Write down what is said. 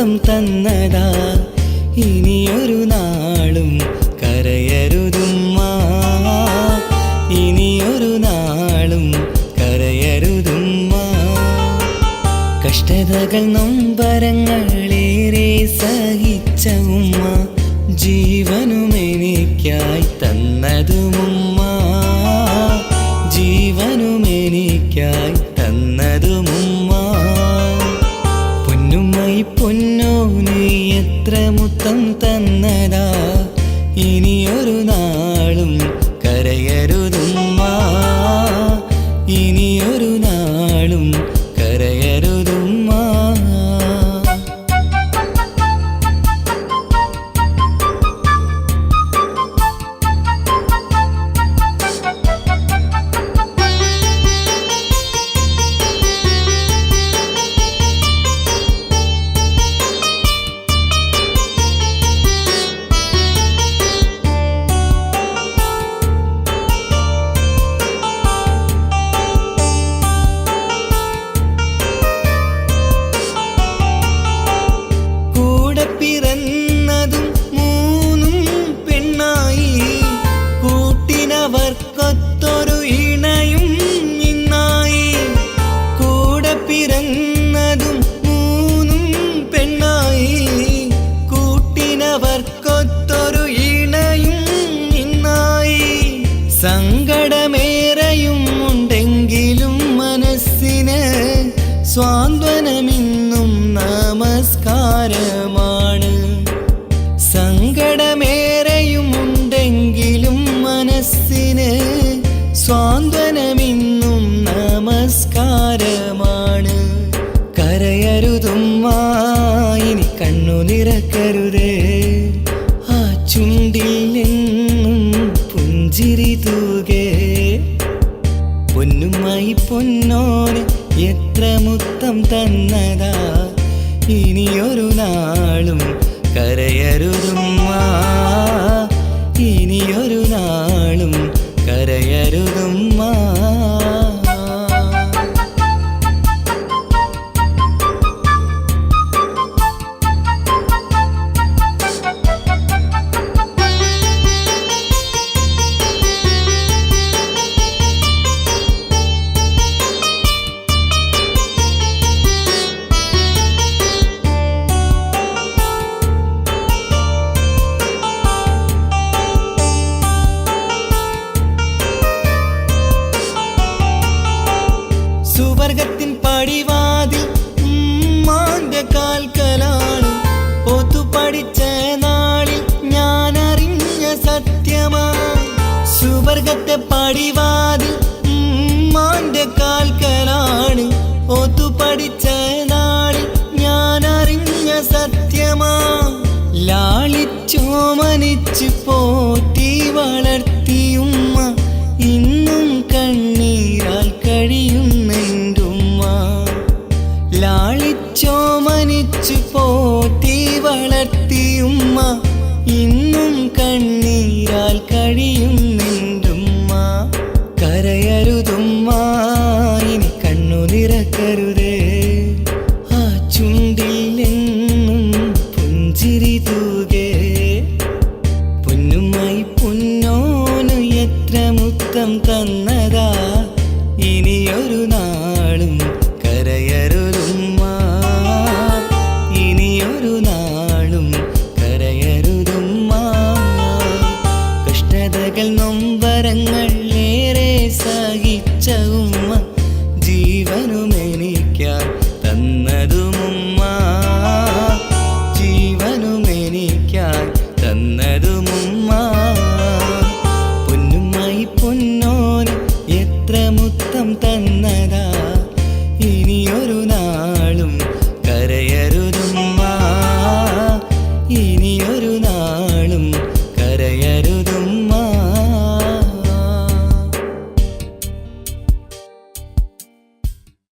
മുത്തം തന്നതാ ഇനിയൊരു നാളും കരയരുതുമ്മ ഇനിയൊരു നാളും കരയരുതുമ്മ കഷ്ടതകൾ നൊമ്പരങ്ങളേറെ സഹിച്ച ഉമ്മ ജീവനും എനിക്കായി തന്നതുമുമ്മ ജീവനും എനിക്കായി തന്നതുമുമ്മ പൊന്നുമായി പൊന്നോ നീ എത്ര മുത്തം തന്നതാ ഇനിയൊരു നാളും കരയരുതുമ്മ ഇനിയൊരു നാളും കരയരുതുമ്മ ൊത്തൊരു ഇണയും നിന്നായി കൂടെ പിറന്നതും മൂന്നും പെണ്ണായി കൂട്ടിനവർക്കൊത്തൊരു ഇണയും നിന്നായി സങ്കടമേറെയും ഉണ്ടെങ്കിലും മനസ്സിന് സ്വാന്തനമിന്നും നമസ്കാരമാണ് സങ്കടമേറെയും ഉണ്ടെങ്കിലും മനസ്സിന് സ്വാന്തനമിന്നും നമസ്കാരമാണ് കരയരുതുമ്മ ഇനി കണ്ണു നിറക്കരുതേ ആ ചുണ്ടിൽ നിന്നും പുഞ്ചിരി തൂകേ പൊന്നുമായി പൊന്നോന് എത്ര മുത്തം തന്നതാ ഇനിയൊരു നാളും കരയരുതുമ്മ ഇനിയൊരു നാളും കരയരുതുമ്മ സുവർഗത്തിൻ പടിവാതിൽ ഉമ്മാന്റെ കാൽക്കലാണ് ഒത്തു പഠിച്ച നാളിൽ ഞാൻ അറിഞ്ഞ സത്യമാ സുവർഗത്തെ പടിവാതിൽ ഉമ്മാന്റെ കാൽക്കലാണ് ഒത്തു പഠിച്ച നാളിൽ ഞാൻ അറിഞ്ഞ സത്യമാ ലാളിച്ചോമനിച്ച് പോറ്റി വളർത്തിയുമ്മ ഇന്നും കണ്ണീരാൽ കഴിയുന്നെന്റുമ്മ ലാളിച്ചോമനിച്ച് പോറ്റി വളർത്തിയുമ്മ ഇന്നും കണ്ണീരാൽ കഴിയുന്നെന്റുമ്മ കരയരുതുമ്മ ഇനി കണ്ണു നിറക്കരുതേ ആ ചുണ്ടിൽ നിന്നും പുഞ്ചിരി തൂകേ പൊന്നുമായി പൊന്നോന് എത്ര മുത്തം തന്നതാ ഇനിയൊരു നാളും കരയരുതുമ്മ ഇനിയൊരു നാളും കരയരുതുമ്മ കഷ്ടതകൾ നൊമ്പരങ്ങൾ ഏറെ സഹിച്ച ഉമ്മ ജീവനും